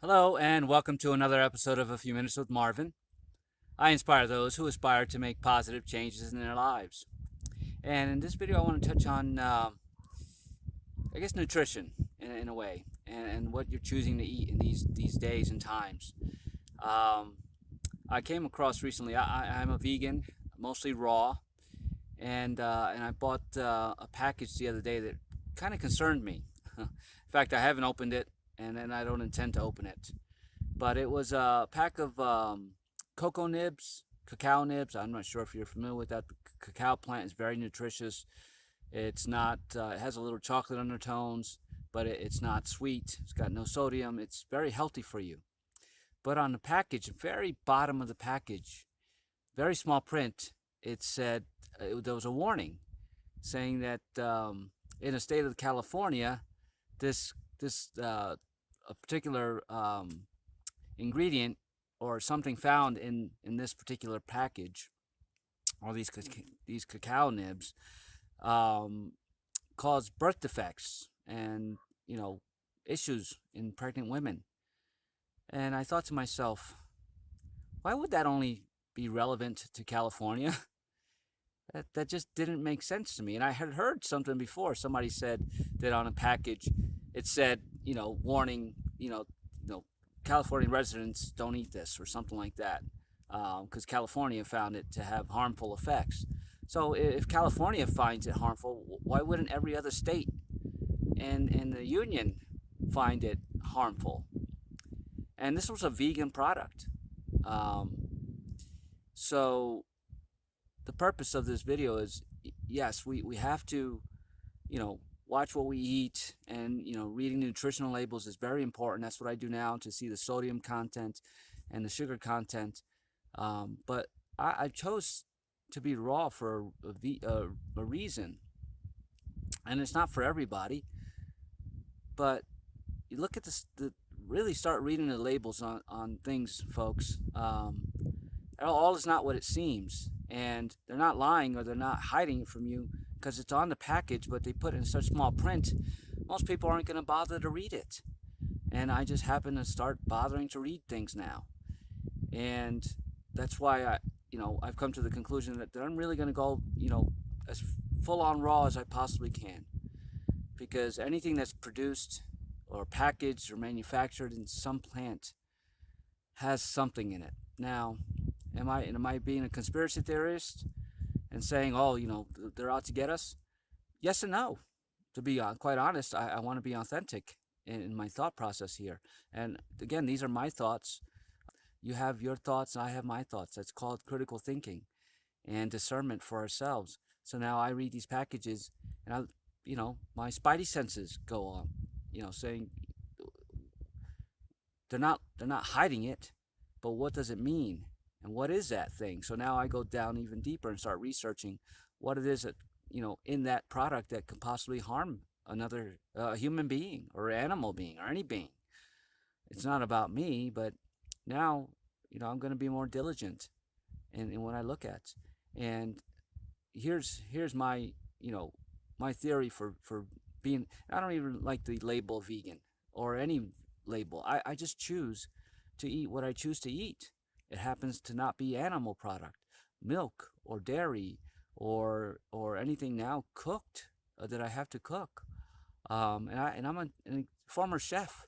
Hello, and welcome to another episode of A Few Minutes with Marvin. I inspire those who aspire to make positive changes in their lives. And in this video, I want to touch on, nutrition in a way, and what you're choosing to eat in these days and times. Um, I came across recently. I'm a vegan, mostly raw, and I bought a package the other day that kind of concerned me. In fact, I haven't opened it, and I don't intend to open it. But it was a pack of cocoa nibs, cacao nibs. I'm not sure if you're familiar with that. The cacao plant is very nutritious. It's not. It has a little chocolate undertones, but it's not sweet. It's got no sodium. It's very healthy for you. But on the package, very bottom of the package, very small print, it said there was a warning saying that in the state of California, this a particular ingredient or something found in this particular package or these cacao nibs um, cause birth defects and issues in pregnant women. And I thought to myself, why would that only be relevant to California? That just didn't make sense to me. And I had heard something before. Somebody said that on a package, it said, warning, California residents don't eat this or something like that, because California found it to have harmful effects. So if California finds it harmful, why wouldn't every other state and the union find it harmful? And this was a vegan product. Um, so the purpose of this video is, yes, we have to, watch what we eat, and, reading nutritional labels is very important. That's what I do now, to see the sodium content and the sugar content. But I chose to be raw for a reason, and it's not for everybody. But you look at really start reading the labels on things, folks. All is not what it seems, and they're not lying or they're not hiding it from you because it's on the package, but they put it in such small print. Most people aren't going to bother to read it, and I just happen to start bothering to read things now, and that's why I've come to the conclusion that I'm really going to go as full on raw as I possibly can, because anything that's produced or packaged or manufactured in some plant has something in it. Now, am I being a conspiracy theorist and saying, oh, they're out to get us? Yes and no. To be quite honest, I want to be authentic in my thought process here. And again, these are my thoughts. You have your thoughts, and I have my thoughts. That's called critical thinking and discernment for ourselves. So now I read these packages, and my spidey senses go on, saying they're not hiding it, but what does it mean? And what is that thing? So now I go down even deeper and start researching what it is that, in that product that could possibly harm another human being or animal being or any being. It's not about me, but now, I'm going to be more diligent in what I look at. And here's my, my theory for being, I don't even like the label vegan or any label. I just choose to eat what I choose to eat. It happens to not be animal product, milk or dairy or anything now cooked that I have to cook. I'm a former chef,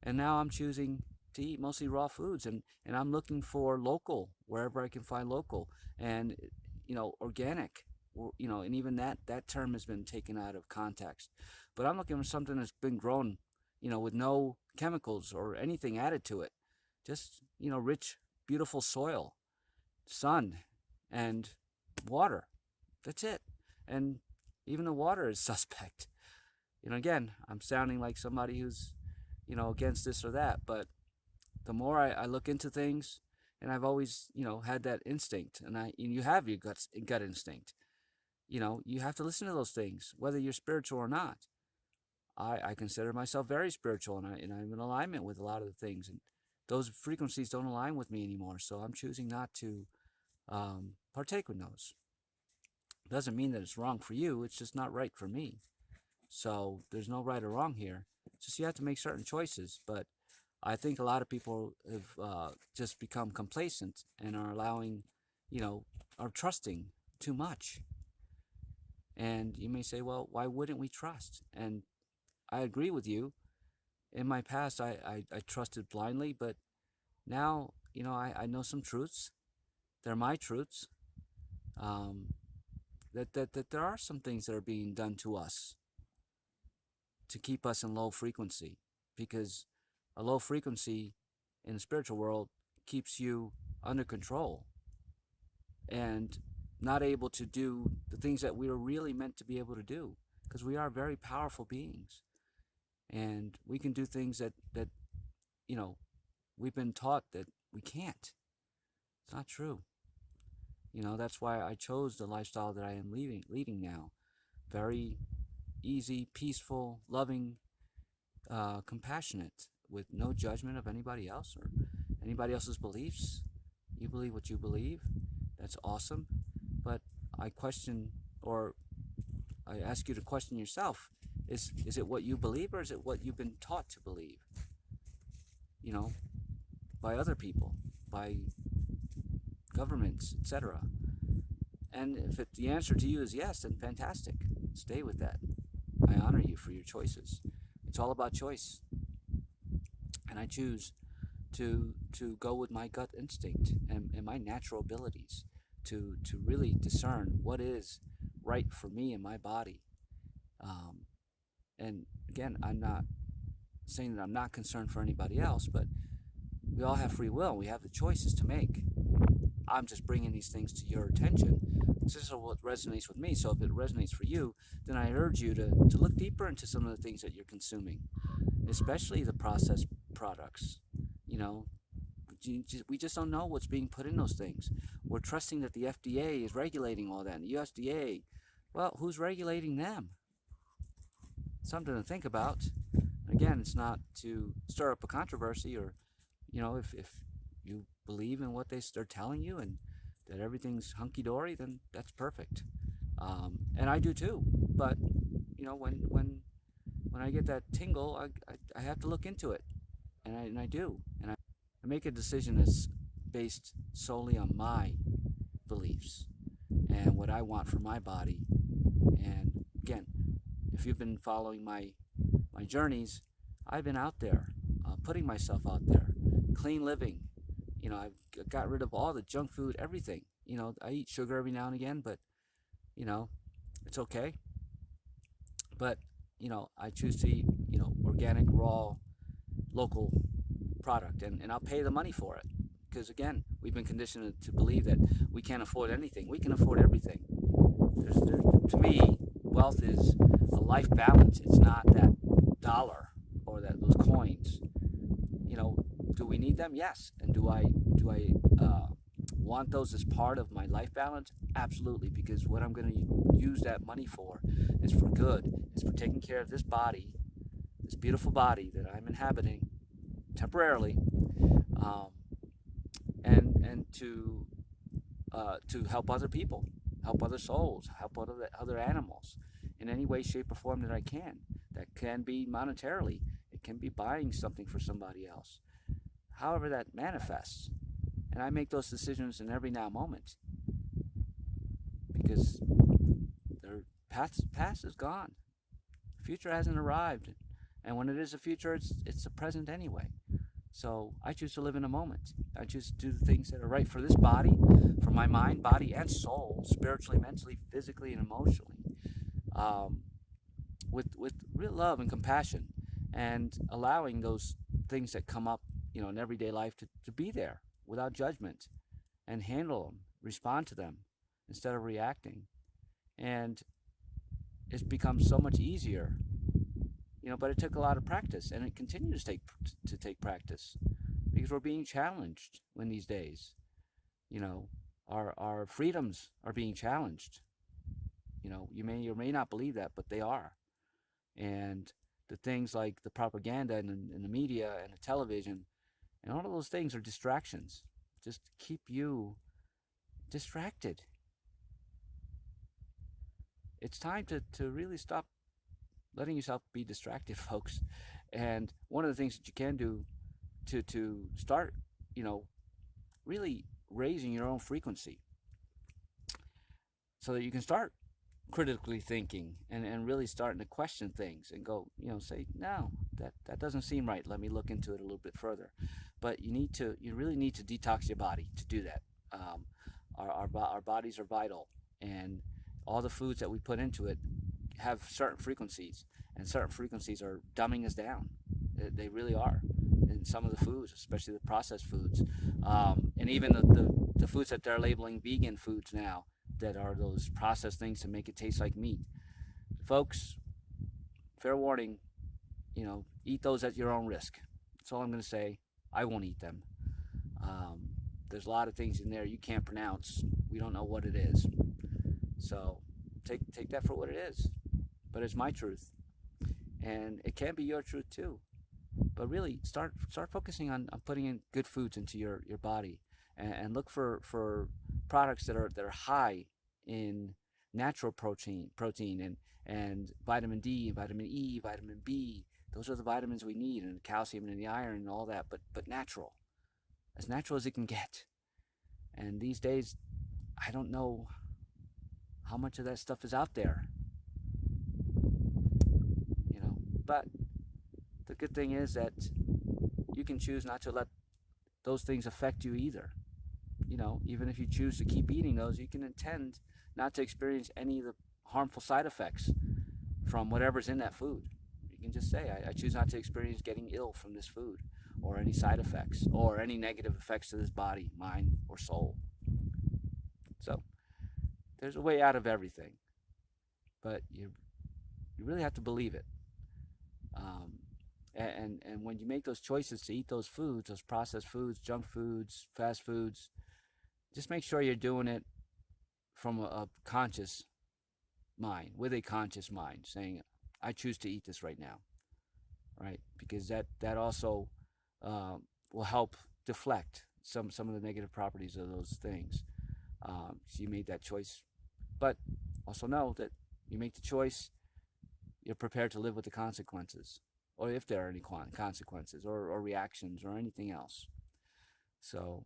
and now I'm choosing to eat mostly raw foods, and I'm looking for local wherever I can find local, and organic, and even that term has been taken out of context. But I'm looking for something that's been grown, with no chemicals or anything added to it, just rich, beautiful soil, sun, and water. That's it. And even the water is suspect. Again, I'm sounding like somebody who's against this or that, but the more I look into things, and I've always had that instinct, and you have your gut instinct. You have to listen to those things, whether you're spiritual or not. I consider myself very spiritual, and I'm in alignment with a lot of the things, and those frequencies don't align with me anymore. So I'm choosing not to partake in those. Doesn't mean that it's wrong for you. It's just not right for me. So there's no right or wrong here. It's just you have to make certain choices. But I think a lot of people have just become complacent and are allowing, you know, are trusting too much. And you may say, well, why wouldn't we trust? And I agree with you. In my past, I trusted blindly, but now, I know some truths. They're my truths. Um, that there are some things that are being done to us to keep us in low frequency, because a low frequency in the spiritual world keeps you under control and not able to do the things that we are really meant to be able to do, because we are very powerful beings and we can do things that you know we've been taught that we can't. It's not true. That's why I chose the lifestyle that I am leading now. Very easy, peaceful, loving, compassionate, with no judgment of anybody else or anybody else's beliefs. You believe what you believe. That's awesome. But I question, or I ask you to question yourself: is it what you believe, or is it what you've been taught to believe? You know, by other people, by governments, etc. And if the answer to you is yes, then fantastic. Stay with that. I honor you for your choices. It's all about choice, and I choose to go with my gut instinct and my natural abilities to really discern what is right for me and my body. Um, and again, I'm not saying that I'm not concerned for anybody else, but we all have free will. We have the choices to make. I'm just bringing these things to your attention. This is what resonates with me. So if it resonates for you, then I urge you to look deeper into some of the things that you're consuming, especially the processed products. You know, we just don't know what's being put in those things. We're trusting that the FDA is regulating all that. And the USDA, well, who's regulating them? Something to think about. Again, it's not to stir up a controversy, or, if you believe in what they're telling you and that everything's hunky dory, then that's perfect. And I do too. But when I get that tingle, I have to look into it, and I do, and I make a decision that's based solely on my beliefs and what I want for my body. And again, if you've been following my journeys, I've been out there, putting myself out there, clean living. I've got rid of all the junk food, everything. I eat sugar every now and again, but you know, it's okay. But I choose to eat organic, raw, local product, and I'll pay the money for it. Because again, we've been conditioned to believe that we can't afford anything. We can afford everything. To me, wealth is a life balance. It's not that dollar or those coins. Do we need them? Yes. And do I want those as part of my life balance? Absolutely. Because what I'm going to use that money for is for good. It's for taking care of this body, this beautiful body that I'm inhabiting temporarily, um, and to help other people, help other souls, help other animals in any way, shape, or form that I can. That can be monetarily. It can be buying something for somebody else. However that manifests, and I make those decisions in every now moment, because their past is gone. The future hasn't arrived, and when it is a future, it's a present anyway. So I choose to live in a moment. I choose to do the things that are right for this body, for my mind, body, and soul, spiritually, mentally, physically, and emotionally, um, with real love and compassion, and allowing those things that come up, in everyday life to be there without judgment, and handle them, respond to them instead of reacting. And it's become so much easier, but it took a lot of practice, and it continues to take practice, because we're being challenged in these days. You know, our freedoms are being challenged. You may or may not believe that, but they are. And the things like the propaganda and the media and the television and all of those things are distractions, just to keep you distracted. It's time to really stop letting yourself be distracted, folks. And one of the things that you can do to start, you know, really raising your own frequency so that you can start critically thinking and really starting to question things and go, say, no, that doesn't seem right. Let me look into it a little bit further. But you really need to detox your body to do that. Our bodies are vital, and all the foods that we put into it have certain frequencies, and certain frequencies are dumbing us down. They really are. And some of the foods, especially the processed foods, and even the foods that they're labeling vegan foods now, that are those processed things to make it taste like meat. Folks, fair warning, eat those at your own risk. That's all I'm going to say. I won't eat them. There's a lot of things in there you can't pronounce. We don't know what it is. So take that for what it is. But it's my truth. And it can be your truth too. But really, start focusing on putting in good foods into your body, and look for products that are high in natural protein and vitamin D, vitamin E, vitamin B. Those are the vitamins we need, and the calcium and the iron and all that, but natural. As natural as it can get. And these days, I don't know how much of that stuff is out there. But the good thing is that you can choose not to let those things affect you either. Even if you choose to keep eating those, you can intend not to experience any of the harmful side effects from whatever's in that food. You can just say, I choose not to experience getting ill from this food, or any side effects, or any negative effects to this body, mind, or soul. So there's a way out of everything, but you really have to believe it. And when you make those choices to eat those foods, those processed foods, junk foods, fast foods, just make sure you're doing it from a conscious mind, with a conscious mind, saying, I choose to eat this right now, right? Because that also will help deflect some of the negative properties of those things. So you made that choice. But also know that you make the choice, you're prepared to live with the consequences, or if there are any consequences or reactions or anything else. So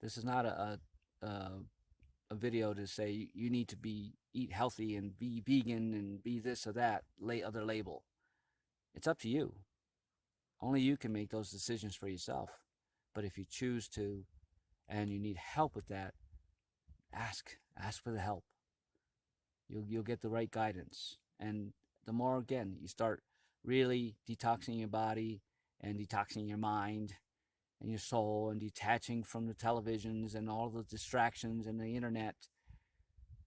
this is not a video to say you need to eat healthy and be vegan and be this or that other label. It's up to you. Only you can make those decisions for yourself. But if you choose to, and you need help with that, ask for the help. You'll get the right guidance. And the more, again, you start really detoxing your body and detoxing your mind and your soul, and detaching from the televisions and all the distractions and the internet,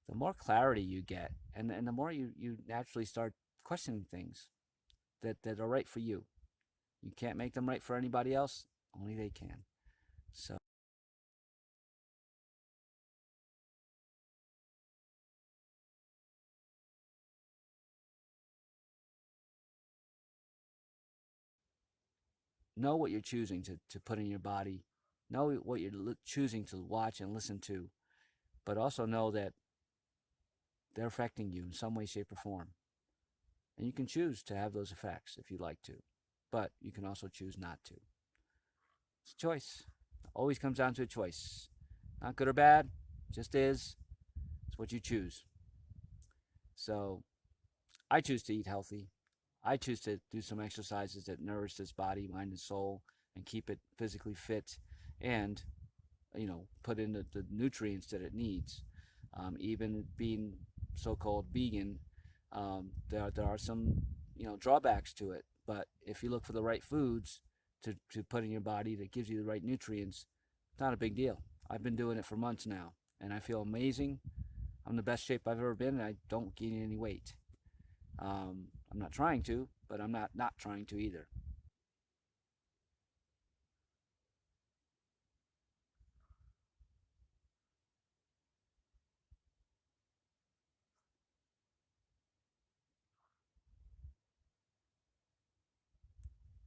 the more clarity you get, and the more you naturally start questioning things that are right for you. You can't make them right for anybody else. Only they can. So know what you're choosing to put in your body. Know what you're choosing to watch and listen to. But also know that they're affecting you in some way, shape, or form. And you can choose to have those effects if you'd like to. But you can also choose not to. It's a choice. It always comes down to a choice. Not good or bad, just is. It's what you choose. So I choose to eat healthy. I choose to do some exercises that nourish this body, mind, and soul, and keep it physically fit, and put in the nutrients that it needs. Even being so-called vegan, there are some drawbacks to it. But if you look for the right foods to put in your body that gives you the right nutrients, it's not a big deal. I've been doing it for months now, and I feel amazing. I'm in the best shape I've ever been, and I don't gain any weight. I'm not trying to, but I'm not trying to either.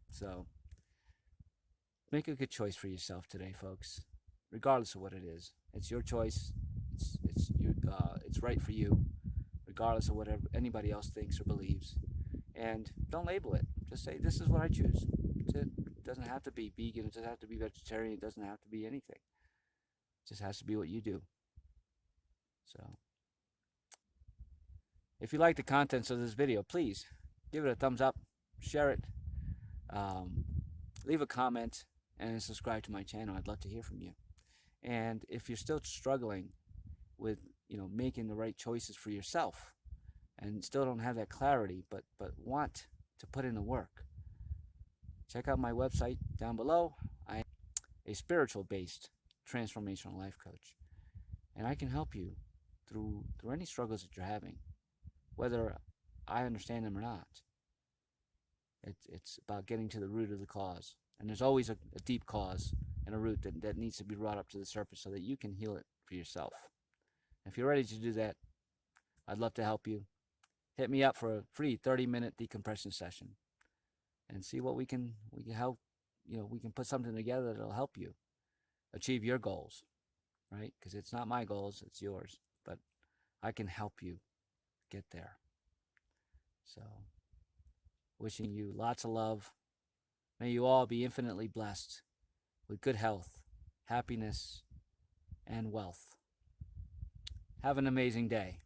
So make a good choice for yourself today, folks. Regardless of what it is, it's your choice. It's right for you, regardless of whatever anybody else thinks or believes. And don't label it. Just say, this is what I choose. That's it. It doesn't have to be vegan. It doesn't have to be vegetarian. It doesn't have to be anything. It just has to be what you do. So, if you like the contents of this video, please give it a thumbs up, share it, um, leave a comment, and subscribe to my channel. I'd love to hear from you. And if you're still struggling with making the right choices for yourself and still don't have that clarity, but want to put in the work, check out my website down below. I am a spiritual based transformational life coach, and I can help you through any struggles that you're having, whether I understand them or not. It's about getting to the root of the cause, and there's always a deep cause and a root that needs to be brought up to the surface so that you can heal it for yourself. If you're ready to do that, I'd love to help you. Hit me up for a free 30-minute decompression session and see what we can help. We can put something together that'll help you achieve your goals, right? Because it's not my goals, it's yours, but I can help you get there. So, wishing you lots of love. May you all be infinitely blessed with good health, happiness, and wealth. Have an amazing day.